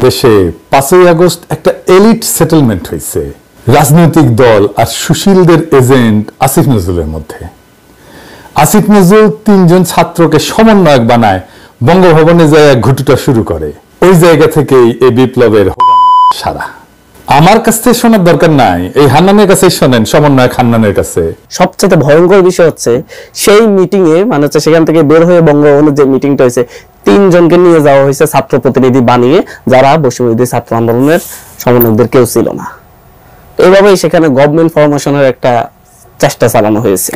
দেশে 5ই আগস্ট একটা elite settlement হয়েছে রাজনৈতিক দল আর সুশীলদের এজেন্ট আসিফ নজরুলের মধ্যে। আসিফ নজরুল 3 জন ছাত্রকে সমন্বয়ক বানায় বঙ্গভবনে যায় ঘুটুটা শুরু করে। ওই জায়গা থেকেই এই বিপ্লবের সারা। আমার কাছ থেকে শোনার দরকার নাই, এই হান্নানের কাছে শোনেন, সমন্বয়ক হান্নানের কাছে। সবচেয়ে ভয়ঙ্কর বিষয় হচ্ছে সেই মিটিং এ মানে হচ্ছে সেখান থেকে বের হয়ে বঙ্গভবনে যে মিটিংটা হয়েছে 3 জনকে নিয়ে যাওয়া হয়েছে ছাত্র প্রতিনিধি বানিয়ে, যারা বৈষম্যবিরোধী ছাত্র আন্দোলনের সমন্বয়কদের কেউ ছিল না। এইভাবেই সেখানে গভর্নমেন্ট ফরমেশনের একটা চেষ্টা চালানো হয়েছে।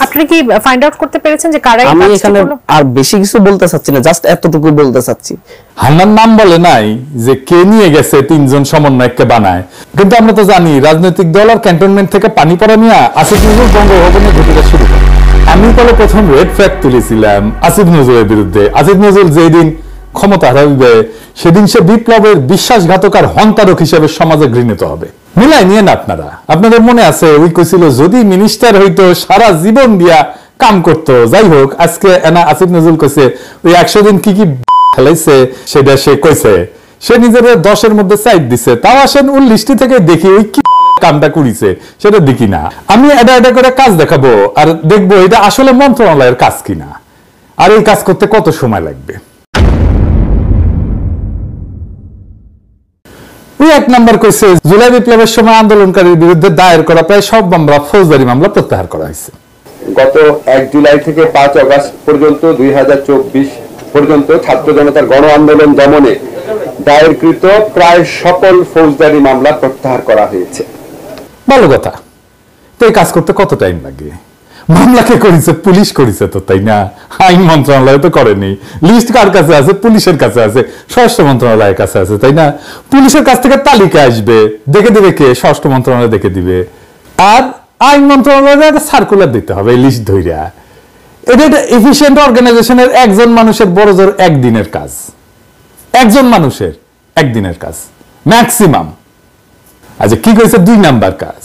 আপনি কি ফাইন্ড আউট করতে পেরেছেন যে কারা? আমি এখানে আর বেশি কিছু বলতে চাচ্ছি না, জাস্ট এতটুকু বলতে চাচ্ছি। হান্নান নাম বলে নাই যে কে নিয়ে গেছে 3 জন সমন্বয়ককে বানায়, কিন্তু আমরা তো জানি রাজনৈতিক দল আর ক্যান্টনমেন্ট থেকে পানি পড়া নিয়ে আসিফ নজরুল বঙ্গভবনে ঘটনা শুরু করে। আমি তাহলে প্রথম রেড ফ্ল্যাগ তুলেছিলাম আসিফ নজরুলের বিরুদ্ধে। আসিফ নজরুল যেদিন ক্ষমতা হারাবে সেদিন সে বিপ্লবের বিশ্বাসঘাতক আর হন্তারক হিসেবে সমাজে ঘৃণিত হবে। মিলাই নিয়ে না আপনারা, আপনাদের মনে আছে ওই কইছিল যদি মিনিস্টার হইতো সারা জীবন দিয়া কাম করতো। যাই হোক, আজকে আসিফ নজরুল কইছে ওই 100 দিন কি কি ফেলাইছে সেটা সে কইছে, সে নিজের 10-এর মধ্যে সাইড দিছে। তাও আসেন 19টি থেকে দেখি ওই কি কামটা করিছে সেটা দেখি না। আমি এটা করে কাজ দেখাবো আর দেখবো এটা আসলে মন্ত্রণালয়ের কাজ কিনা, আর এই কাজ করতে কত সময় লাগবে। ওই 1 নাম্বার কইছে জুলাই বিপ্লবের সময় আন্দোলনকারীর বিরুদ্ধে দায়ের করা প্রায় সব মামলা ফৌজদারি মামলা প্রত্যাহার করা হয়েছে। গত 1 জুলাই থেকে 5 আগস্ট পর্যন্ত 2024 পর্যন্ত ছাত্র জনতার গণ আন্দোলন দমনে দায়েরকৃত প্রায় সকল ফৌজদারি মামলা প্রত্যাহার করা হয়েছে। ভালো কথা। তো এই কাজ করতে কত টাইম লাগে? মামলা কে করেছে? পুলিশ করেছে তো, তাই না? আইন মন্ত্রণালয় তো করেনি। লিস্ট কার কাছে আছে? পুলিশের কাছে আছে, স্বরাষ্ট্র মন্ত্রণালয়ের কাছে আছে, তাই না? পুলিশের কাছ থেকে তালিকা আসবে, দেখে দিবে কে? স্বরাষ্ট্র মন্ত্রণালয় দেখে দিবে। আর আইন মন্ত্রণালয়ের একটা সার্কুলার দিতে হবে এই লিস্ট ধইরা। এটা একটা এফিশিয়েন্ট অর্গানাইজেশনের একজন মানুষের বড় জোর একদিনের কাজ, একজন মানুষের একদিনের কাজ ম্যাক্সিমাম। আচ্ছা, কি করেছে 2 নাম্বার কাজ?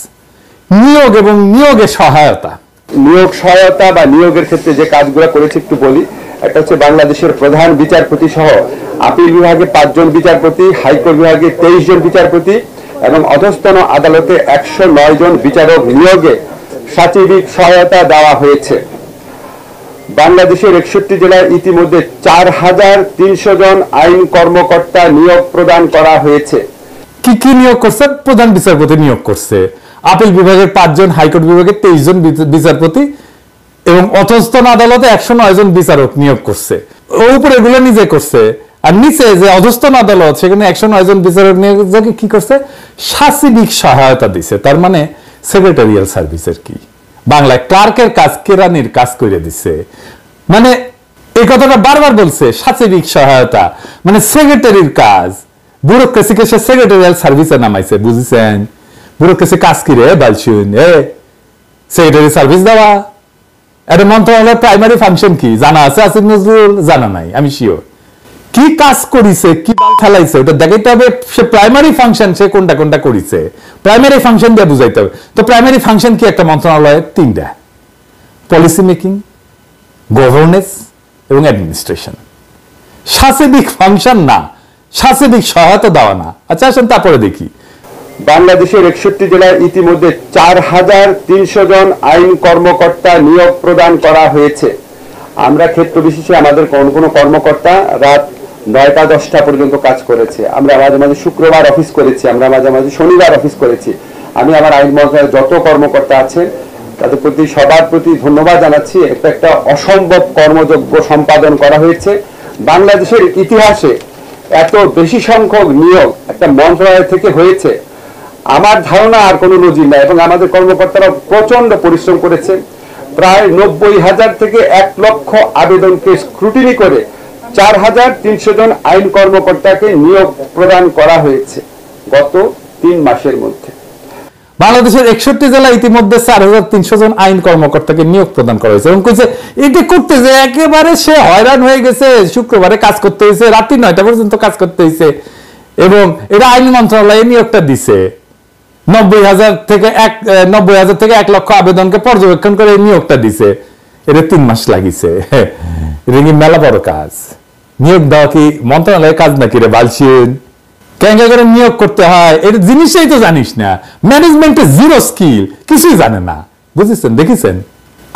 নিয়োগ এবং নিয়োগের সহায়তা। নিয়োগ সহায়তা বা নিয়োগের ক্ষেত্রে যে কাজগুলো করেছে একটু বলি। একটা হচ্ছে বাংলাদেশের প্রধান বিচারপতি সহ আপিল বিভাগে 5 জন বিচারপতি, হাইকোর্ট বিভাগে 23 জন বিচারপতি এবং অধস্তন আদালতে 109 জন বিচারক নিয়োগে সাচিবিক সহায়তা দেওয়া হয়েছে। বাংলাদেশের 61 জেলায় ইতিমধ্যে 4300 জন আইন কর্মকর্তা নিয়োগ প্রদান করা হয়েছে। কি কি নিয়োগ করছে? প্রধান বিচারপতি নিয়োগ করছে, আপিল বিভাগের 5 জন, হাইকোর্ট বিভাগের 23 জন বিচারপতি এবং অধস্তন আদালতে 109 জন বিচারক নিয়োগ করছে। উপরে এগুলো নিজে করছে, আর নিচে যে অধস্তন আদালত সেখানে 109 জন বিচারক নিয়োগ কি করছে? সাচিবিক সহায়তা দিছে। তার মানে সেক্রেটারিয়াল সার্ভিসের কি বাংলায় ক্লার্কের কাজ, কেরানির কাজ করে দিছে। মানে এই কথাটা বারবার বলছে, সাচিবিক সহায়তা মানে সেক্রেটারির কাজ। ব্যুরোক্রেসিকে সে সেক্রেটারিয়াল সার্ভিসে নামাইছে, বুঝেছেন? ব্যুরোক্রেসি কাজ কি রে বালছুন? সেক্রেটারি সার্ভিস দেওয়া। এটা মন্ত্রণালয়ের প্রাইমারি ফাংশন কি জানা আছে আসিফ নজরুল? জানা নাই, আমি শিওর। কি কাজ করিছে, কি বাল ফেলাইছে ওটা দেখাইতে হবে। সে প্রাইমারি ফাংশন সে কোনটা কোনটা করিছে, প্রাইমারি ফাংশন দিয়ে বুঝাইতে হবে। তো প্রাইমারি ফাংশন কি একটা মন্ত্রণালয়ের? 3টা: পলিসি মেকিং, গভর্নেন্স এবং অ্যাডমিনিস্ট্রেশন। সাচিবিক ফাংশন না, সাচিবিক সহায়তা দেওয়া না। আচ্ছা আসেন তারপরে দেখি। বাংলাদেশের 61 জেলায় ইতিমধ্যে 4300 জন আইন কর্মকর্তা নিয়োগ প্রদান করা হয়েছে। আমরা ক্ষেত্র বিশেষে আমাদের কোনো কর্মকর্তা রাত 9টা-10টা পর্যন্ত কাজ করেছে। আমরা মাঝে মাঝে শুক্রবার অফিস করেছি, আমরা মাঝে মাঝে শনিবার অফিস করেছি। আমি আমার আইন মন্ত্রণালয়ের যত কর্মকর্তা আছেন তাদের প্রতি সবার প্রতি ধন্যবাদ জানাচ্ছি। একটা অসম্ভব কর্মযজ্ঞ সম্পাদন করা হয়েছে। বাংলাদেশের ইতিহাসে এত বেশি সংখ্যক নিয়োগ একটা মন্ত্রণালয় থেকে হয়েছে আমার ধারণা আর কোনো নজির নাই। এবং আমাদের কর্মকর্তারা প্রচন্ড পরিশ্রম করেছে। প্রায় 90,000 থেকে 1 লক্ষ আবেদনকে স্ক্রুটিনি করে 4300 জন আইন কর্মকর্তাকে নিয়োগ প্রদান করা হয়েছে গত 3 মাসের মধ্যে। বাংলাদেশের 61 জেলায় ইতিমধ্যে 4300 জন আইন কর্মকর্তাকে নিয়োগ প্রদান করা হয়েছে। এবং কইছে এটি করতে যে একেবারে সে হয়রান হয়ে গেছে, শুক্রবারে কাজ করতে হয়েছে, রাত্রি 9টা পর্যন্ত কাজ করতে হয়েছে। এবং এটা আইন মন্ত্রণালয়ে নিয়োগটা দিছে। 90,000 থেকে 1 লক্ষ আবেদনকে পর্যবেক্ষণ করে নিয়োগটা দিছে। এটা 3 মাস লাগিছে। এটা কি মেলা বড় কাজ? নিয়োগ দেওয়া কি মন্ত্রণালয়ের কাজ নাকি রে বালছিন? কেঙ্গা করে নিয়োগ করতে হয় এটা জিনিসটাই তো জানিস না, ম্যানেজমেন্টে জিরো স্কিল, কিছুই জানে না, বুঝেছেন? দেখেছেন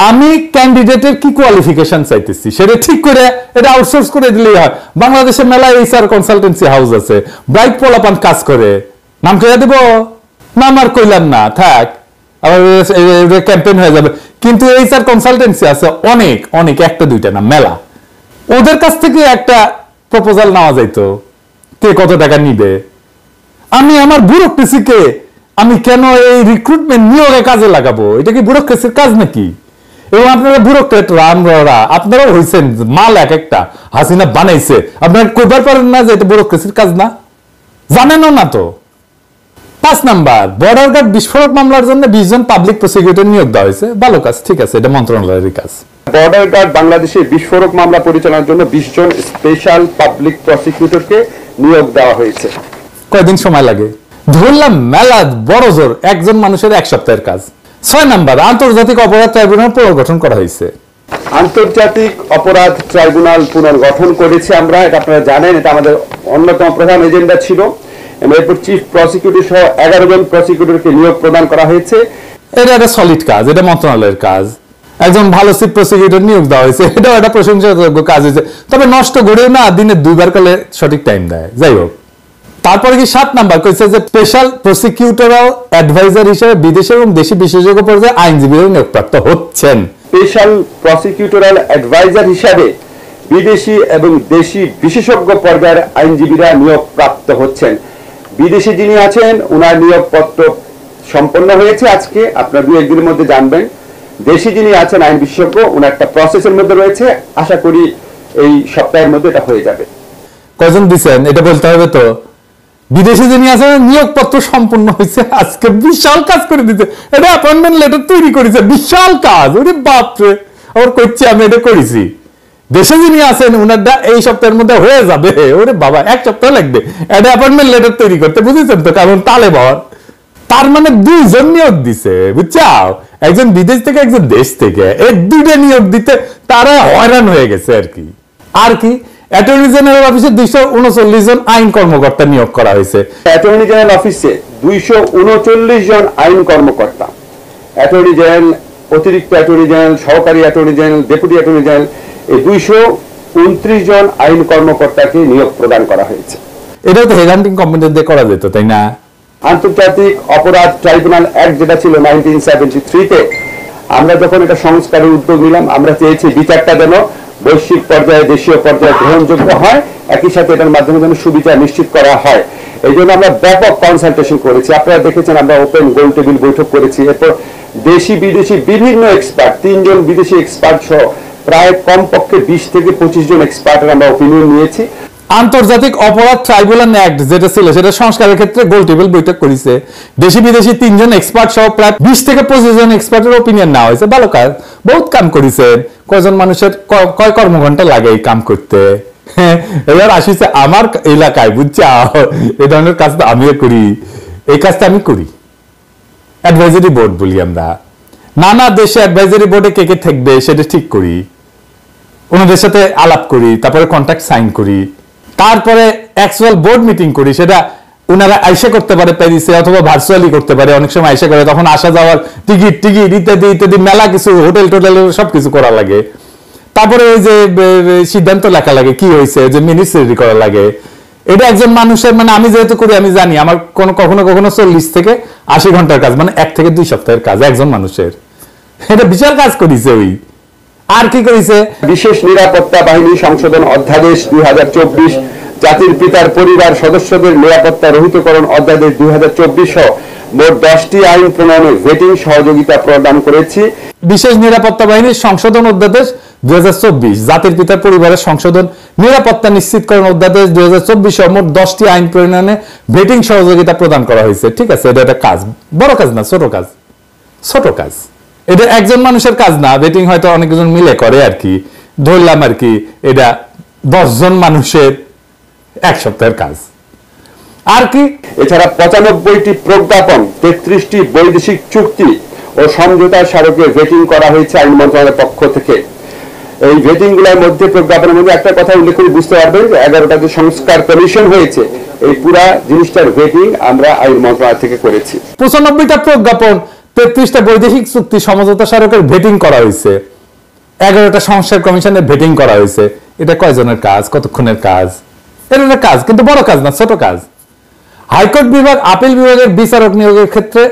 আমি ক্যান্ডিডেটের কি কোয়ালিফিকেশন চাইতেছি সেটা ঠিক করে এটা আউটসোর্স করে দিলেই হয়। বাংলাদেশে মেলা এইচআর কনসালটেন্সি হাউস আছে, ব্রাইট পোলাপান কাজ করে, নাম কইয়া দেব? নাম আর কইলাম না, থাক, আবার ক্যাম্পেইন হয়ে যাবে। কিন্তু এইচআর কনসালটেন্সি আছে অনেক অনেক, একটা দুইটা না, মেলা। ওদের কাছ থেকে একটা প্রপোজাল নেওয়া যাইতো, কে কত টাকা নিবে। আমি আমার ব্যুরোক্রেসিকে আমি কেন এই রিক্রুটমেন্ট নিয়োগে কাজে লাগাবো? এটা কি ব্যুরোক্রেসির কাজ নাকি? এবং আপনারা ব্যুরোক্রেটরা, আমরা আপনারাও হয়েছেন মাল এক একটা, হাসিনা বানাইছে, আপনারা কইবার পারেন না যে এটা ব্যুরোক্রেসির কাজ না? জানেনও না তো। 5 নাম্বার, বর্ডার গার্ড বিস্ফোরক মামলার জন্য 20 জন পাবলিক প্রসিকিউটর নিয়োগ দেওয়া হয়েছে, ভালো কাজ, ঠিক আছে, এটা মন্ত্রণালয়ের কাজ। বর্ডার গার্ড বাংলাদেশে বিস্ফোরক মামলা পরিচালনার জন্য 20 জন স্পেশাল পাবলিক প্রসিকিউটরকে নিয়োগ দেওয়া হয়েছে। কয়দিন সময় লাগে? ধরলাম মেলা বড় জোর একজন মানুষের 1 সপ্তাহের কাজ। 6 নাম্বার, আন্তর্জাতিক অপরাধ ট্রাইব্যুনাল পুনর্গঠন করা হয়েছে। আন্তর্জাতিক অপরাধ ট্রাইব্যুনাল পুনর্গঠন করেছি আমরা, এটা আপনারা জানেন, এটা আমাদের অন্যতম প্রধান এজেন্ডা ছিল। এরপর চিফ প্রসিকিউটর সহ 11 জন প্রসিকিউটরকে নিয়োগ প্রদান করা হয়েছে। এটা একটা সলিড কাজ, এটা মন্ত্রণালয়ের কাজ। একজন ভালো চিফ প্রসিকিউটর নিয়োগ দেওয়া হয়েছে, এটাও একটা প্রশংসাযোগ্য কাজ হয়েছে। তবে নষ্ট করেও না, দিনে 2বার করলে সঠিক টাইম দেয়। যাই হোক, তারপরে কি 7 নাম্বার কইছে যে স্পেশাল প্রসিকিউটরাল অ্যাডভাইজার হিসেবে বিদেশি এবং দেশি বিশেষজ্ঞ পর্যায়ে আইনজীবীরা নিয়োগপ্রাপ্ত হচ্ছেন। স্পেশাল প্রসিকিউটরাল অ্যাডভাইজার হিসাবে বিদেশি এবং দেশি বিশেষজ্ঞ পর্যায়ের আইনজীবীরা নিয়োগ প্রাপ্ত হচ্ছেন। বিদেশি যিনি আছেন ওনার নিয়োগপত্র সম্পন্ন হয়েছে আজকে, আপনারা 2-1 দিনের মধ্যে জানবেন। দেশি যিনি আছেন আইন বিশেষজ্ঞ, ওনার একটা প্রসেসের মধ্যে রয়েছে, আশা করি এই সপ্তাহের মধ্যে এটা হয়ে যাবে। কজন দিচ্ছেন এটা বলতে হবে তো। বিদেশি যিনি আছেন নিয়োগপত্র সম্পূর্ণ হয়েছে আজকে, বিশাল কাজ করে দিতে, এটা অ্যাপয়েন্টমেন্ট লেটার তৈরি করেছে, বিশাল কাজ। ওরে বাপরে, আবার করছি আমি, এটা করেছি। দেশে যিনি আছেন ওনারটা এই সপ্তাহের মধ্যে হয়ে যাবে। ওরে বাবা, 1 সপ্তাহ লাগবে এটা অ্যাপয়েন্টমেন্ট লেটার তৈরি করতে, বুঝেছেন তো? কারণ তালে বর, তার মানে 2 জন নিয়োগ দিছে, বুঝছাও? একজন বিদেশ থেকে, একজন দেশ থেকে, এই 2টা নিয়োগ দিতে তারা হয়রান হয়ে গেছে আর কি। আর কি, অ্যাটর্নি জেনারেল অফিসে 239 জন আইন কর্মকর্তা নিয়োগ করা হয়েছে। অ্যাটর্নি জেনারেল অফিসে 239 জন আইন কর্মকর্তা, অ্যাটর্নি জেনারেল, অতিরিক্ত অ্যাটর্নি জেনারেল, সহকারী attorney general, deputy attorney general, এই 229 জন আইন কর্মকর্তাকে নিয়োগ প্রদান করা হয়েছে। এটাও তো হেডহান্টিং কোম্পানিদের দিয়ে করা যেত, তাই না? আন্তর্জাতিক অপরাধ ট্রাইব্যুনাল অ্যাক্ট যেটা ছিল 1973-তে, আমরা যখন এটা সংস্কারের উদ্যোগ নিলাম, আমরা চেয়েছি বিচারটা যেন বৈশ্বিক পর্যায়ে, দেশীয় পর্যায়ে গ্রহণযোগ্য হয়, একই সাথে এটার মাধ্যমে যেন সুবিচার নিশ্চিত করা হয়। এই জন্য আমরা ব্যাপক কনসালটেশন করেছি। আপনারা দেখেছেন আমরা ওপেন গোল টেবিল বৈঠক করেছি। এরপর দেশি বিদেশি বিভিন্ন এক্সপার্ট, 3 জন বিদেশি এক্সপার্ট সহ প্রায় কমপক্ষে 20 থেকে 25 জন এক্সপার্টের আমরা ওপিনিয়ন নিয়েছি। আন্তর্জাতিক অপরাধ ট্রাইব্যুনাল অ্যাক্ট যেটা ছিল সেটা সংস্কারের ক্ষেত্রে গোল টেবিল বৈঠক করেছে। দেশি বিদেশি 3 জন এক্সপার্ট সহ প্রায় 20 থেকে 25 জন এক্সপার্টের ওপিনিয়ন নেওয়া হয়েছে। ভালো কাজ, বহুত কাম করেছেন। কয়জন মানুষের কয় কর্মঘন্টা লাগে এই কাম করতে? এবার আসিছে আমার এলাকায়, বুঝছো, এই ধরনের কাজ তো আমিও করি, এই কাজটা আমি করি। অ্যাডভাইজারি বোর্ড বলি আমরা, নানা দেশে অ্যাডভাইজারি বোর্ডে কে কে থাকবে সেটা ঠিক করি, ওনাদের সাথে আলাপ করি, তারপরে কন্ট্রাক্ট সাইন করি, তারপরে অ্যাকচুয়াল বোর্ড মিটিং করি। সেটা ওনারা আইসা করতে পারে প্যারিসে, অথবা ভার্চুয়ালি করতে পারে, অনেক সময় আইসা করে, তখন আসা যাওয়ার টিকিট ইত্যাদি ইত্যাদি মেলা কিছু, হোটেল টোটেল সবকিছু করা লাগে। তারপরে ওই যে সিদ্ধান্ত লেখা লাগে, কি হয়েছে, যে মিনিটস রেডি করা লাগে। এটা একজন মানুষের, মানে আমি যেহেতু করি আমি জানি, আমার কখনো কখনো 40 থেকে 80 ঘন্টার কাজ, মানে 1 থেকে 2 সপ্তাহের কাজ একজন মানুষের। এটা বিশাল কাজ করেছে। ওই আর কি করেছে, বিশেষ নিরাপত্তা বাহিনী সংশোধন অধ্যাদেশ 2024, জাতির পিতার পরিবার সদস্যদের নিরাপত্তা রহিতকরণ অধ্যাদেশ 2024 সহ মোট 10টি আইন প্রণয়নে ভেটিং সহযোগিতা প্রদান করেছি। বিশেষ নিরাপত্তা বাহিনীর সংশোধন অধ্যাদেশ 2024, জাতির পিতার পরিবারের সংশোধন নিরাপত্তা নিশ্চিতকরণ অধ্যাদেশ 2024 সহ মোট 10টি আইন প্রণয়নে ভেটিং সহযোগিতা প্রদান করা হয়েছে। ঠিক আছে, এটা একটা কাজ, বড় কাজ না, ছোট কাজ, ছোট কাজ। এটা একজন মানুষের কাজ না, ভেটিং হয়তো অনেকজন মিলে করে আর কি, ধরলাম আর কি, এটা 10 জন মানুষের 1 সপ্তাহের কাজ। আর কি, এছাড়া 95টি প্রজ্ঞাপন, 33টি বৈদেশিক চুক্তি ও সমঝোতা স্মারকে ভেটিং করা হয়েছে আইন মন্ত্রণালয়ের পক্ষ থেকে। এই ভেটিং গুলোর মধ্যে প্রজ্ঞাপনের মধ্যে একটা কথা উল্লেখ করে বুঝতে পারবেন যে 11টা যে সংস্কার কমিশন হয়েছে এই পুরা জিনিসটার ভেটিং আমরা আইন মন্ত্রণালয় থেকে করেছি। 95টা প্রজ্ঞাপন, 33টা বৈদেশিক চুক্তি সমঝোতা স্মারকের ভেটিং করা হয়েছে, 11টা সংস্কার কমিশনের ভেটিং করা হয়েছে। এটা কয়জনের কাজ, কতক্ষণের কাজ? এটা একটা কাজ, কিন্তু বড় কাজ না, ছোট কাজ। হাইকোর্ট বিভাগ, আপিল বিভাগের বিচারক নিয়োগের ক্ষেত্রে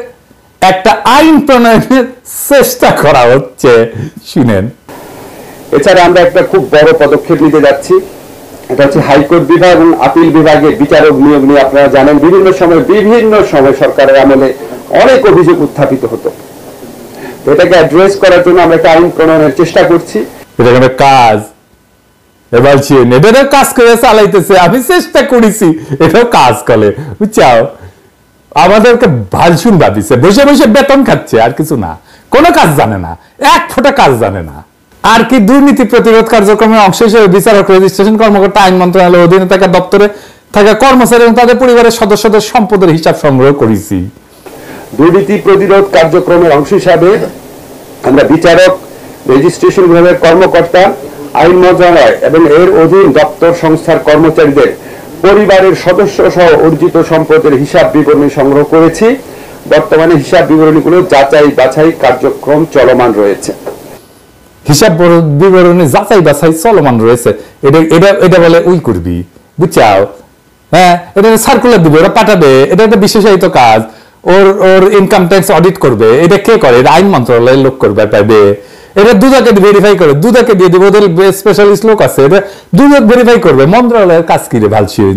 একটা আইন প্রণয়নের চেষ্টা করা হচ্ছে, শুনেন। এছাড়া আমরা একটা খুব বড় পদক্ষেপ নিতে যাচ্ছি, এটা হচ্ছে হাইকোর্ট বিভাগ এবং আপিল বিভাগে বিচারক নিয়োগ নিয়ে আপনারা জানেন বিভিন্ন সময় সরকারের আমলে অনেক অভিযোগ উত্থাপিত হতো। এটাকে অ্যাড্রেস করার জন্য আমরা একটা আইন প্রণয়নের চেষ্টা করছি। এটা একটা কাজ, এবার এটারও কাজ করে চালাইতেছে, আমি চেষ্টা করেছি, এটাও কাজ করে, বুঝছাও। আমাদেরকে ভালসুন ভাবিছে, বসে বসে বেতন খাচ্ছে, আর কিছু না, কোনো কাজ জানে না, এক ফোঁটা কাজ জানে না। আর কি দুর্নীতি প্রতিরোধ কার্যক্রমের অংশ হিসেবে বিচারক, রেজিস্ট্রেশন কর্মকর্তা, আইন মন্ত্রণালয়ের অধীনে থাকা দপ্তরে থাকা কর্মচারী এবং তাদের পরিবারের সদস্যদের সম্পদের হিসাব সংগ্রহ করেছি। দুর্নীতি প্রতিরোধ কার্যক্রমের অংশ হিসাবে আমরা বিচারক, রেজিস্ট্রেশন বিভাগের কর্মকর্তা, আইন মন্ত্রণালয় এবং এর অধীন দপ্তর সংস্থার কর্মচারীদের পরিবারের সদস্য সহ অর্জিত সম্পদের হিসাব বিবরণী সংগ্রহ করেছি। বর্তমানে হিসাব বিবরণীগুলো যাচাই বাছাই কার্যক্রম চলমান রয়েছে। হিসাব বিবরণী যাচাই বাছাই চলমান রয়েছে, এটা বলে উই করবি, বুঝছাও। হ্যাঁ, এটা সার্কুলার দিবে, ওরা পাঠাবে, এটা একটা বিশেষায়িত কাজ। ওর ইনকাম ট্যাক্স অডিট করবে, এটা কে করে? এটা আইন মন্ত্রণালয়ের লোক করবে, পাইবে। এটা দুদাকে ভেরিফাই করে, দুদাকে দিয়ে দিবে, ওদের স্পেশালিস্ট লোক আছে, এটা দুদক ভেরিফাই করবে। মন্ত্রণালয়ের কাজ কি রে ভালছিন?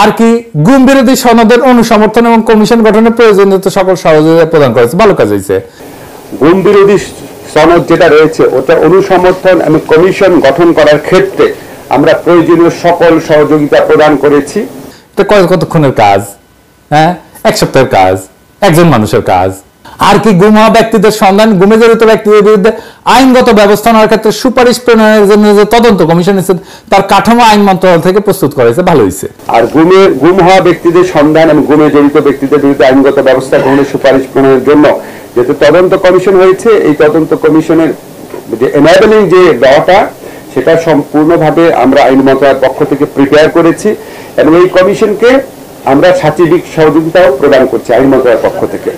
আর কি গুম বিরোধী সনদের অনুসমর্থন এবং কমিশন গঠনের প্রয়োজনীয়তা সকল সহযোগিতা প্রদান করেছে, ভালো কাজ হয়েছে। গুম বিরোধী সনদ যেটা রয়েছে ওটা অনুসমর্থন এবং কমিশন গঠন করার ক্ষেত্রে আমরা প্রয়োজনীয় সকল সহযোগিতা প্রদান করেছি। এটা কতক্ষণের কাজ? হ্যাঁ, এক সপ্তাহের কাজ, একজন মানুষের কাজ। আর কি গুম হওয়া ব্যক্তিদের সন্ধান, গুমে জড়িত ব্যক্তিদের বিরুদ্ধে আইনগত ব্যবস্থা নেওয়ার ক্ষেত্রে সুপারিশ প্রণয়নের জন্য যে তদন্ত কমিশন এসে তার কাঠামো আইন মন্ত্রণালয় থেকে প্রস্তুত করেছে, ভালো হয়েছে। আর গুম হওয়া ব্যক্তিদের সন্ধান এবং গুমে জড়িত ব্যক্তিদের বিরুদ্ধে আইনগত ব্যবস্থা গ্রহণের সুপারিশ প্রণয়নের জন্য যেহেতু তদন্ত কমিশন হয়েছে, এই তদন্ত কমিশনের যে এনাবেলিং যে লটা সেটা সম্পূর্ণভাবে আমরা আইন মন্ত্রণালয়ের পক্ষ থেকে প্রিপেয়ার করেছি এবং এই কমিশনকে আমরা সাচিবিক সহযোগিতাও প্রদান করছি আইন মন্ত্রণালয়ের পক্ষ থেকে।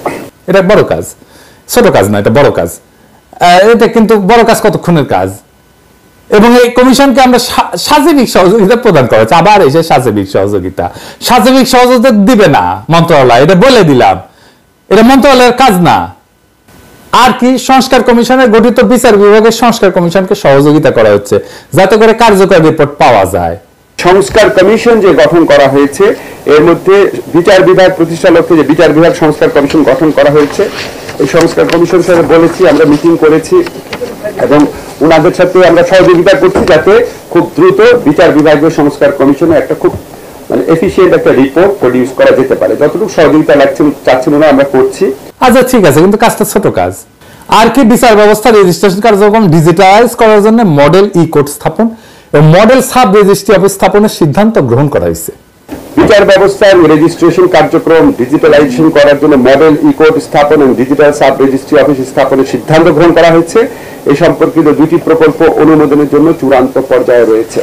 এটা বড় কাজ, ছোট কাজ না, এটা বড় কাজ। এটা কিন্তু বড় কাজ, কতক্ষণের কাজ। এবং এই কমিশনকে আমরা সাচিবিক সহযোগিতা প্রদান করা হচ্ছে। আবার এসে সাচিবিক সহযোগিতা দিবে না মন্ত্রণালয়, এটা বলে দিলাম, এটা মন্ত্রণালয়ের কাজ না। আর কি সংস্কার কমিশনের গঠিত বিচার বিভাগের সংস্কার কমিশনকে সহযোগিতা করা হচ্ছে যাতে করে কার্যকর রিপোর্ট পাওয়া যায়। সংস্কার কমিশন যে গঠন করা হয়েছে এর মধ্যে বিচার বিভাগ প্রতিষ্ঠার লক্ষ্যে যে বিচার বিভাগ সংস্কার কমিশন গঠন করা হয়েছে, এই সংস্কার কমিশনের সাথে বলেছি, আমরা মিটিং করেছি এবং ওনাদের সাথে আমরা সহযোগিতা করছি যাতে খুব দ্রুত বিচার বিভাগীয় সংস্কার কমিশনে একটা খুব এফিশিয়েন্ট একটা রিপোর্ট প্রডিউস করা যেতে পারে। যতটুকু সহযোগিতা লাগছে চাচ্ছেন না আমরা করছি। আচ্ছা, ঠিক আছে, কিন্তু কাজটা ছোট কাজ। আর কি বিচার ব্যবস্থা রেজিস্ট্রেশন কার্যক্রম ডিজিটালাইজ করার জন্য মডেল ই কোর্ট স্থাপন এবং মডেল সাব রেজিস্ট্রি অফিস স্থাপনের সিদ্ধান্ত গ্রহণ করা হয়েছে। বিচার ব্যবস্থার রেজিস্ট্রেশন কার্যক্রম ডিজিটালাইজেশন করার জন্য মডেল ই কোর্ট স্থাপন এবং ডিজিটাল সাব রেজিস্ট্রি অফিস স্থাপনের সিদ্ধান্ত গ্রহণ করা হয়েছে। এই সম্পর্কিত দুটি প্রকল্প অনুমোদনের জন্য চূড়ান্ত পর্যায়ে রয়েছে।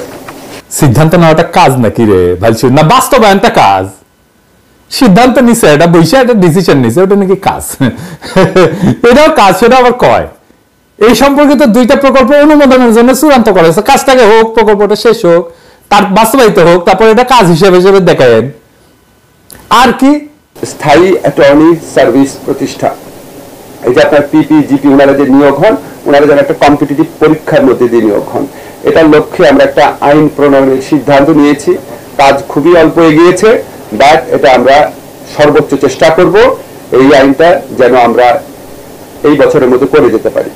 সিদ্ধান্ত নেওয়াটা কাজ নাকি রে ভালছি না, বাস্তবায়নটা কাজ। সিদ্ধান্ত নিছে, এটা বইসা একটা ডিসিশন নিছে, ওটা নাকি কাজ? এটাও কাজ, সেটা আবার কয়। এই সম্পর্কিত দুইটা প্রকল্প অনুমোদনের জন্য চূড়ান্ত করা হয়েছে। কাজটাকে হোক, প্রকল্পটা শেষ হোক, তার বাস্তবায়িত হোক, তারপর এটা কাজ হিসেবে দেখায়েন। আর কি স্থায়ী অ্যাটর্নি সার্ভিস প্রতিষ্ঠা, এই যে আপনার পিপি জিপি ওনারা যে নিয়োগ হন, ওনারা যেন একটা কম্পিটিটিভ পরীক্ষার মধ্যে দিয়ে নিয়োগ হন, এটার লক্ষ্যে আমরা একটা আইন প্রণয়নের সিদ্ধান্ত নিয়েছি। কাজ খুবই অল্প এগিয়েছে, বাট এটা আমরা সর্বোচ্চ চেষ্টা করব এই আইনটা যেন আমরা এই বছরের মধ্যে করে যেতে পারি।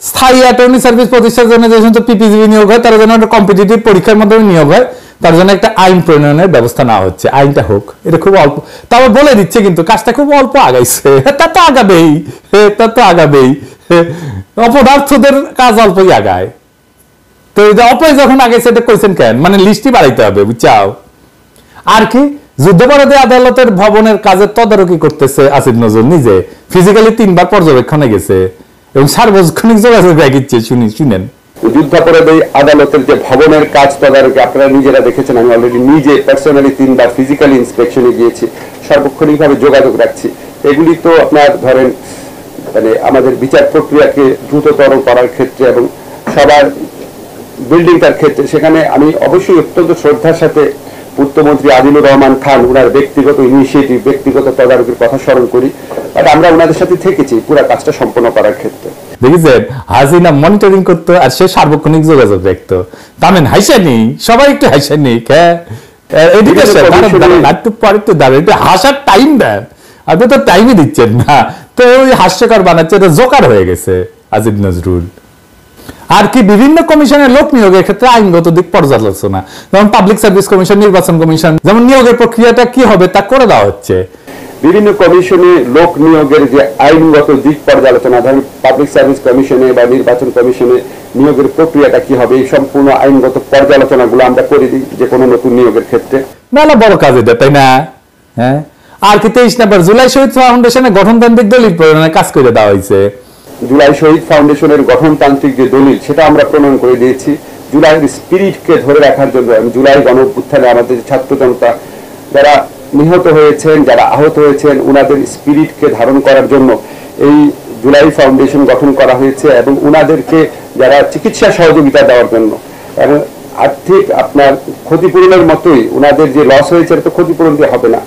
স্থায়ী অ্যাটর্নি সার্ভিস প্রতিষ্ঠার জন্য যে সমস্ত পিপিজিবি নিয়োগ হয় তার জন্য একটা কম্পিটিটিভ পরীক্ষার মাধ্যমে নিয়োগ হয়, তার জন্য একটা আইন প্রণয়নের ব্যবস্থা নেওয়া হচ্ছে। আইনটা হোক, এটা খুব অল্প, তারপর বলে দিচ্ছে কিন্তু কাজটা খুব অল্প আগাইছে। তা তো আগাবেই, অপদার্থদের কাজ অল্পই আগায়। তো অপয় যখন আগাইছে এটা কইছেন কেন? মানে লিস্টই বাড়াইতে হবে, বুঝছাও। আর কি যুদ্ধাপরাধী আদালতের ভবনের কাজের তদারকি করতেছে আসিফ নজরুল নিজে, ফিজিক্যালি 3 বার পর্যবেক্ষণে গেছে। এবং সার্বজনীন যোগাযোগ রাখিচ্ছে শুনেন। যুদ্ধাপরাধী আদালতের যে ভবনের কাজ তদারকি আপনারা নিজেরা দেখেছেন, আমি অলরেডি নিজে পার্সোনালি 3 বার ফিজিক্যালি ইন্সপেকশনে গিয়েছি, সার্বক্ষণিকভাবে যোগাযোগ রাখছি। এগুলি তো আপনার ধরেন মানে আমাদের বিচার প্রক্রিয়াকে দ্রুততর করার ক্ষেত্রে এবং সবার বিল্ডিংটার ক্ষেত্রে, সেখানে আমি অবশ্যই অত্যন্ত শ্রদ্ধার সাথে পূর্তমন্ত্রী আদিলুর রহমান খান ওনার ব্যক্তিগত ইনিশিয়েটিভ, ব্যক্তিগত তদারকির কথা স্মরণ করি, বাট আমরা ওনাদের সাথে থেকেছি পুরো কাজটা সম্পন্ন করার ক্ষেত্রে। দেখেছেন, হাসিনা মনিটরিং করতো আর সে সার্বক্ষণিক যোগাযোগ রাখতো। তামেন হাইসানি, সবাই একটু হাইসানি, হ্যাঁ এডুকেশন একটু পরে একটু দাঁড়ান, একটু হাসার টাইম দেন, আপনি তো টাইমই দিচ্ছেন না, তো ওই হাস্যকর বানাচ্ছে, এটা জোকার হয়ে গেছে আজিজ নজরুল। আর কি বিভিন্ন কমিশনের লোক নিয়োগের ক্ষেত্রে আইনগত দিক পর্যালোচনা, যেমন পাবলিক সার্ভিস কমিশন, নির্বাচন কমিশন, যেমন নিয়োগের প্রক্রিয়াটা কি হবে তা করে দেওয়া হচ্ছে। বিভিন্ন কমিশনে লোক নিয়োগের যে আইনগত দিক পর্যালোচনা, ধরেন পাবলিক সার্ভিস কমিশনে বা নির্বাচন কমিশনে নিয়োগের প্রক্রিয়াটা কি হবে, এই সম্পূর্ণ আইনগত পর্যালোচনাগুলো আমরা করে দিই যে কোনো নতুন নিয়োগের ক্ষেত্রে। মেলা বড় কাজ এটা, তাই না? হ্যাঁ, আর কি 23 নম্বর জুলাই শহীদ ফাউন্ডেশনে গঠনতান্ত্রিক দলিল প্রণয়নের কাজ করে দেওয়া হয়েছে। জুলাই শহীদ ফাউন্ডেশনের গঠনতান্ত্রিক যে দলিল সেটা আমরা প্রণয়ন করে দিয়েছি জুলাইয়ের স্পিরিটকে ধরে রাখার জন্য। জুলাই গণঅভ্যুত্থানে আমাদের ছাত্র জনতা যারা নিহত হয়েছেন, যারা আহত হয়েছেন, ওনাদের স্পিরিটকে ধারণ করার জন্য এই জুলাই ফাউন্ডেশন গঠন করা হয়েছে এবং ওনাদেরকে যারা চিকিৎসা সহযোগিতা দেওয়ার জন্য এবং আর্থিক আপনার ক্ষতিপূরণের মতোই ওনাদের যে লস হয়েছে এটা তো ক্ষতিপূরণ দিয়ে হবে না,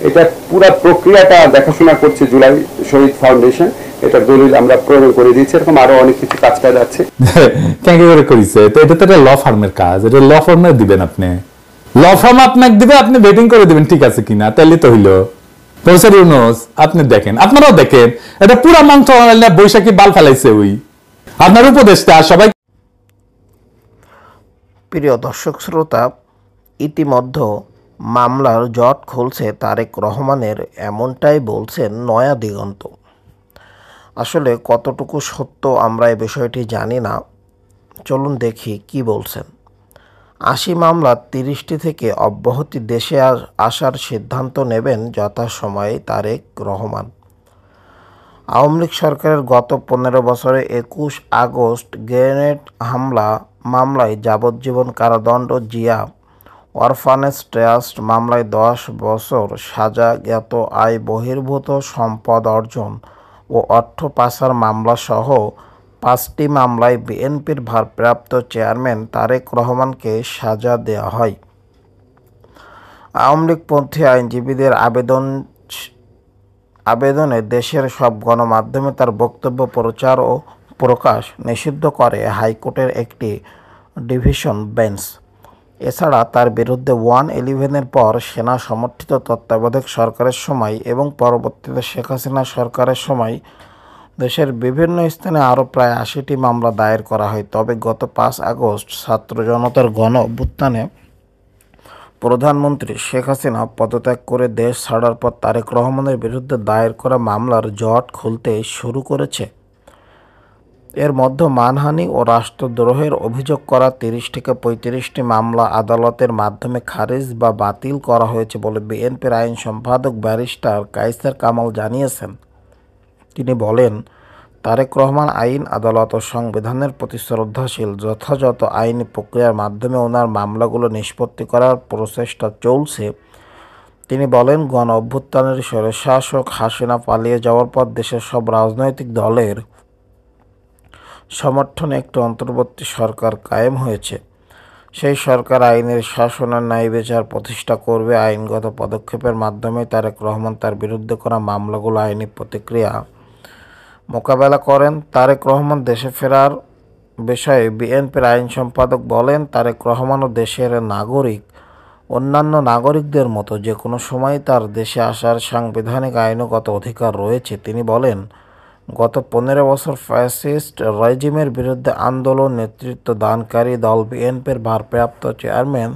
এটা পুরা প্রক্রিয়াটা দেখাশোনা করছে জুলাই শহীদ ফাউন্ডেশন। এটা দলিল আমরা প্রয়োগ করে দিয়েছি, এরকম আরো অনেক কিছু কাজ আছে। কেন করে করেছে? তো এটা তো একটা ল ফার্মের কাজ, এটা ল ফার্মে দিবেন আপনি, ল ফার্ম আপনাকে দিবে, আপনি ভেটিং করে দিবেন ঠিক আছে কিনা, তাইলে তো হইলো। প্রফেসর ইউনূস আপনি দেখেন, আপনারাও দেখেন, এটা পুরা মন্ত্রণালয় বৈশাখী বাল ফেলাইছে ওই আপনার উপদেষ্টা সবাই। প্রিয় দর্শক শ্রোতা, ইতিমধ্যে মামলার জট খুলছে তারেক রহমানের, এমনটাই বলছেন নয়া দিগন্ত। আসলে কতটুকু সত্য আমরা এই বিষয়টি জানি না, চলুন দেখি কি বলছেন। 80 মামলার 30টি থেকে অব্যাহতি দেশে আসার সিদ্ধান্ত নেবেন যথাসময়ে তারেক রহমান। আওয়ামী লীগ সরকারের গত 15 বছরে 21 আগস্ট গ্রেনেড হামলা মামলায় যাবজ্জীবন কারাদণ্ড, জিয়া অরফানেজ ট্রাস্ট মামলায় 10 বছর সাজা, জ্ঞাত আয় বহির্ভূত সম্পদ অর্জন ও অর্থ পাচার মামলাসহ 5টি মামলায় বিএনপির ভারপ্রাপ্ত চেয়ারম্যান তারেক রহমানকে সাজা দেওয়া হয়। আওয়ামী লীগপন্থী আইনজীবীদের আবেদনে দেশের সব গণমাধ্যমে তার বক্তব্য প্রচার ও প্রকাশ নিষিদ্ধ করে হাইকোর্টের একটি ডিভিশন বেঞ্চ। এছাড়া তার বিরুদ্ধে 111-এর পর সেনা সমর্থিত তত্ত্বাবধায়ক সরকারের সময় এবং পরবর্তীতে শেখ হাসিনা সরকারের সময় দেশের বিভিন্ন স্থানে আরও প্রায় 80টি মামলা দায়ের করা হয়। তবে গত 5 আগস্ট ছাত্র জনতার গণ অভ্যুত্থানে প্রধানমন্ত্রী শেখ হাসিনা পদত্যাগ করে দেশ ছাড়ার পর তারেক রহমানের বিরুদ্ধে দায়ের করা মামলার জট খুলতে শুরু করেছে। এর মধ্যে মানহানি ও রাষ্ট্রদ্রোহের অভিযোগ করা 30 থেকে 35টি মামলা আদালতের মাধ্যমে খারিজ বা বাতিল করা হয়েছে বলে বিএনপির আইন সম্পাদক ব্যারিস্টার কায়সার কামাল জানিয়েছেন। তিনি বলেন, তারেক রহমান আইন, আদালত ও সংবিধানের প্রতি শ্রদ্ধাশীল। যথাযথ আইনি প্রক্রিয়ার মাধ্যমে ওনার মামলাগুলো নিষ্পত্তি করার প্রচেষ্টা চলছে। তিনি বলেন, গণ অভ্যুত্থানের স্বৈরশাসক হাসিনা পালিয়ে যাওয়ার পর দেশের সব রাজনৈতিক দলের সমর্থনে একটি অন্তর্বর্তী সরকার কায়েম হয়েছে। সেই সরকার আইনের শাসনের ন্যায় বিচার প্রতিষ্ঠা করবে। আইনগত পদক্ষেপের মাধ্যমে তারেক রহমান তার বিরুদ্ধে করা মামলাগুলো আইনি প্রতিক্রিয়া মোকাবেলা করেন। তারেক রহমান দেশে ফেরার বিষয়ে বিএনপির আইন সম্পাদক বলেন, তারেক রহমানও দেশের নাগরিক। অন্যান্য নাগরিকদের মতো যে কোনো সময় তার দেশে আসার সাংবিধানিক আইনগত অধিকার রয়েছে। তিনি বলেন, গত 15 বছর ফ্যাসিস্ট রেজিমের বিরুদ্ধে আন্দোলন নেতৃত্ব দানকারী দল বিএনপির ভারপ্রাপ্ত চেয়ারম্যান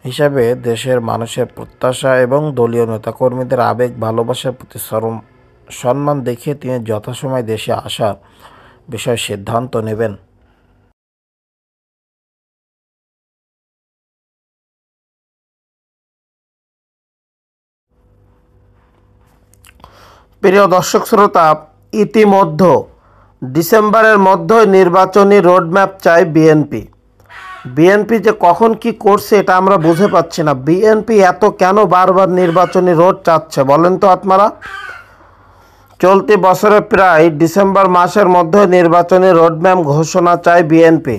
হিসাবে দেশের মানুষের প্রত্যাশা এবং দলীয় নেতাকর্মীদের আবেগ ভালোবাসার প্রতি সম্মান দেখিয়ে তিনি যথাসময়ে দেশে আসার বিষয়ে সিদ্ধান্ত নেবেন। প্রিয় দর্শক শ্রোতা, ইতিমধ্যে ডিসেম্বরের মধ্যেই নির্বাচনী রোডম্যাপ চায় বিএনপি। বিএনপি যে কখন কি করছে এটা আমরা বুঝে পাচ্ছি না। বিএনপি এত কেন বারবার নির্বাচনী রোড চাচ্ছে বলেন তো আপনারা? চলতি বছরের প্রায় ডিসেম্বর মাসের মধ্যে নির্বাচনী রোডম্যাপ ঘোষণা চায় বিএনপি।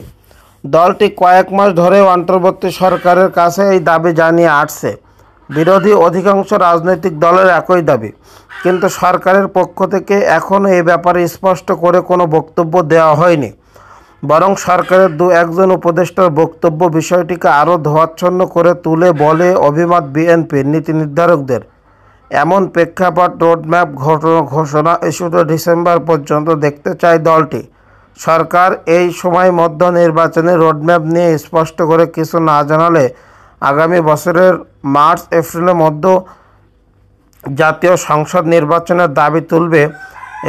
দলটি কয়েক মাস ধরেও অন্তর্বর্তী সরকারের কাছে এই দাবি জানিয়ে আসছে। বিরোধী অধিকাংশ রাজনৈতিক দলের একই দাবি, কিন্তু সরকারের পক্ষ থেকে এখনও এ ব্যাপারে স্পষ্ট করে কোনো বক্তব্য দেওয়া হয়নি। বরং সরকারের একজন উপদেষ্টার বক্তব্য বিষয়টিকে আরও ধোঁয়াচ্ছন্ন করে তুলে বলে অভিমত বিএনপির নীতি নির্ধারকদের। এমন প্রেক্ষাপট রোডম্যাপ ঘোষণা ইস্যুতে ডিসেম্বর পর্যন্ত দেখতে চায় দলটি। সরকার এই সময় মধ্য নির্বাচনের রোডম্যাপ নিয়ে স্পষ্ট করে কিছু না জানালে আগামী বছরের মার্চ এপ্রিলের মধ্যে জাতীয় সংসদ নির্বাচনের দাবি তুলবে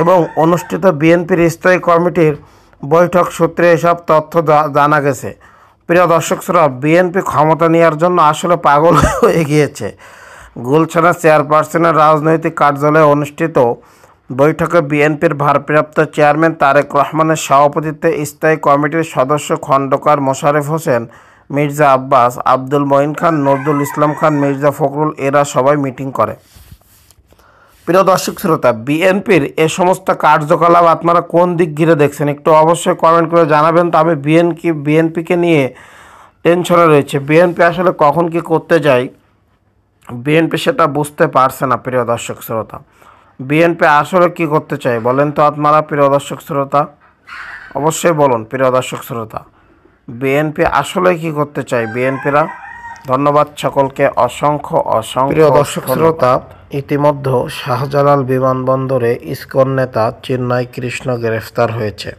এবং অনুষ্ঠিত বিএনপির স্থায়ী কমিটির বৈঠক সূত্রে এসব তথ্য জানা গেছে। প্রিয় দর্শক শ্রোতা, বিএনপি ক্ষমতা নেওয়ার জন্য আসলে পাগল হয়ে গিয়েছে। গুলশানের চেয়ারপারসনের রাজনৈতিক কার্যালয়ে অনুষ্ঠিত বৈঠকে বিএনপির ভারপ্রাপ্ত চেয়ারম্যান তারেক রহমানের সভাপতিত্বে স্থায়ী কমিটির সদস্য খন্দকার মোশাররফ হোসেন, মির্জা আব্বাস, আব্দুল মঈন খান, নজরুল ইসলাম খান, মির্জা ফখরুল এরা সবাই মিটিং করে। প্রিয় দর্শক শ্রোতা, বিএনপির এ সমস্ত কার্যকলাপ আপনারা কোন দিক ঘিরে দেখছেন একটু অবশ্যই কমেন্ট করে জানাবেন। তবে বিএনপিকে নিয়ে টেনশনে রয়েছে। বিএনপি আসলে কখন কি করতে যায় বিএনপি সেটা বুঝতে পারছে না। প্রিয় দর্শক শ্রোতা, বিএনপি আসলে কি করতে চায় বলেন তো আপনারা? প্রিয় দর্শক শ্রোতা অবশ্যই বলুন। প্রিয় দর্শক শ্রোতা, বিএনপি আসলে কি করতে চায় বিএনপিরা? ধন্যবাদ সকলকে, অসংখ্য প্রিয় দর্শক শ্রোতা, ইতিমধ্যে শাহজালাল বিমানবন্দরে ইসকন নেতা চিন্ময় কৃষ্ণ গ্রেফতার হয়েছে।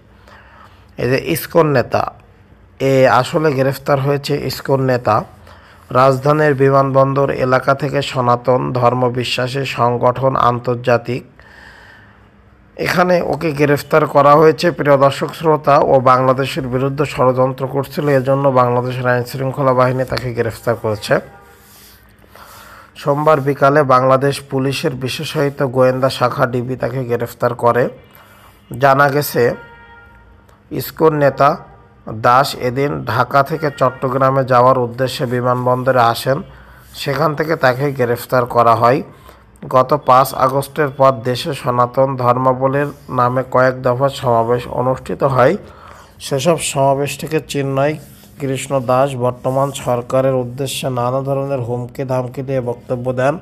এই যে ইসকন নেতা আসলে গ্রেফতার হয়েছে ইসকন নেতা রাজধানীর বিমানবন্দর এলাকা থেকে সনাতন ধর্মবিশ্বাসী সংগঠন আন্তর্জাতিক, এখানে ওকে গ্রেফতার করা হয়েছে। প্রিয় দর্শক শ্রোতা, ও বাংলাদেশের বিরুদ্ধে ষড়যন্ত্র করছিল, এজন্য বাংলাদেশের আইনশৃঙ্খলা বাহিনী তাকে গ্রেফতার করেছে। সোমবার বিকালে বাংলাদেশ পুলিশের বিশেষায়িত গোয়েন্দা শাখা ডিবি তাকে গ্রেফতার করে। জানা গেছে ইসকন নেতা দাস এদিন ঢাকা থেকে চট্টগ্রামে যাওয়ার উদ্দেশ্যে বিমানবন্দরে আসেন, সেখান থেকে তাকে গ্রেফতার করা হয়। গত 5 আগস্টের পর দেশে সনাতন ধর্মাবলীর নামে কয়েক দফা সমাবেশ অনুষ্ঠিত হয়। সেসব সমাবেশ থেকে চিন্ময় কৃষ্ণ দাস বর্তমান সরকারের উদ্দেশ্যে নানা ধরনের হুমকি ধামকি দিয়ে বক্তব্য দেন।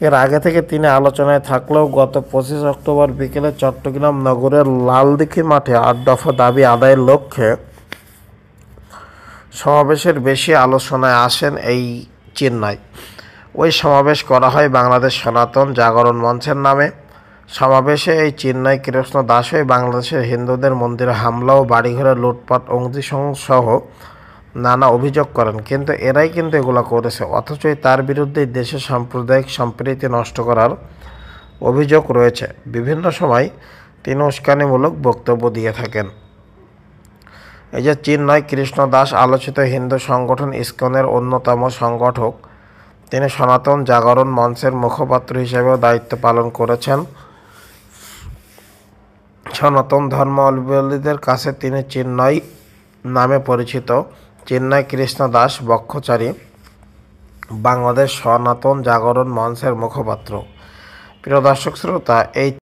এর আগে থেকে তিনি আলোচনায় থাকলেও গত 25 অক্টোবর বিকেলে চট্টগ্রাম নগরের লালদিঘি মাঠে 8 দফা দাবি আদায়ের লক্ষ্যে সমাবেশের বেশি আলোচনায় আসেন এই চিন্ময়। ওই সমাবেশ করা হয় বাংলাদেশ সনাতন জাগরণ মঞ্চের নামে। সমাবেশে এই চিন্ময় কৃষ্ণ দাসই বাংলাদেশের হিন্দুদের মন্দিরে হামলা ও বাড়িঘরে লুটপাট সহ নানা অভিযোগ করেন, কিন্তু এরাই কিন্তু এগুলো করেছে। অথচই তার বিরুদ্ধে দেশে সাম্প্রদায়িক সম্প্রীতি নষ্ট করার অভিযোগ রয়েছে। বিভিন্ন সময় তিনি উস্কানিমূলক বক্তব্য দিয়ে থাকেন। এই যে চিন্ময় কৃষ্ণ দাস আলোচিত হিন্দু সংগঠন ইসকনের অন্যতম সংগঠক, তিনি সনাতন জাগরণ মঞ্চের মুখপাত্র হিসেবেও দায়িত্ব পালন করেছেন। সনাতন ধর্মাবলম্বীদের কাছে তিনি চিন্ময় নামে পরিচিত। চিন্ময় কৃষ্ণ দাস বক্ষচারী, বাংলাদেশ সনাতন জাগরণ মঞ্চের মুখপাত্র। প্রিয় দর্শক শ্রোতা, এই